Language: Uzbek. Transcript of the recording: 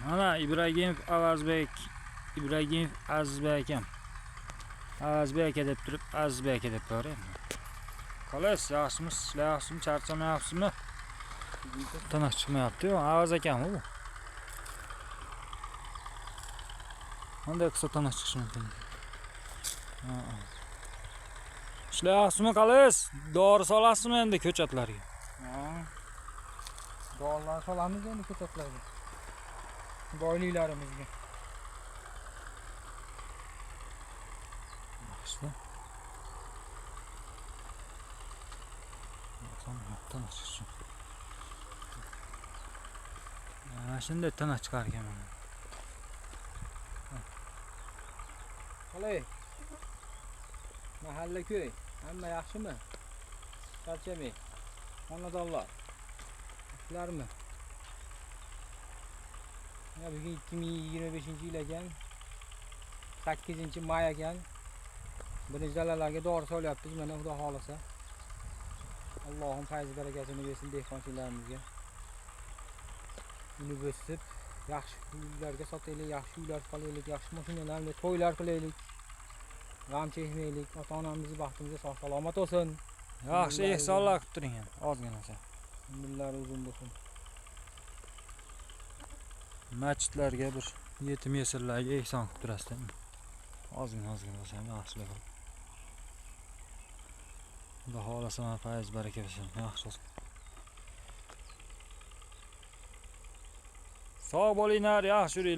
Mana Ibragimov Avazbek, Ibragimov Azizbek akam. Azizbek aka deb turib, Azizbek aka deb qo'yar. Xolos, yaxshimiz, sizlar yaxshimi, charchamayapsizmi? Taniq chiqmayapti-yu, Avaz akam u. Qanday qilsa taniq chiqishi mumkin? Sizlar yaxshimi, xolos? Dori solasizmi endi ko'chatlarga? Dorilar solamiz endi ko'chatlarga. Boyliklarimizga. Yaxshi. Taniq chiqishi. Shunday taniq chiqar ekan mana. Qalay? Mahalla ko'y, hamma yaxshimi? Charchamay. Xonadonlar. Yaxshilarmi? Ya bugun 2025-yil ekan. 8-may ekan. Birinchi dalalarga dori solyapmiz, mana Xudo xolasa. Allohim fayz barakasini bersin dehqonchilarimizga. Uni bo'sib, yaxshi uylarga sotaylik, yaxshi uylar qolaylik, yaxshi mashinalarni to'ylar qilaylik. G'am chekmaylik, ota-onamizni baxtimizga sog' salomat olsin. Yaxshi ehsonlar qilib turing ham, ozginasi. Umrlari uzun bo'lsin. Masjidlarga bir yetim yesirlarga ehson qilib turasizlar. Ozgina bo'lsa ham yaxshilik qilib. Xudo xolasa fayz baraka bersin. Yaxshi bo'lsin. Sog' bo'linglar, yaxshi yuringlar.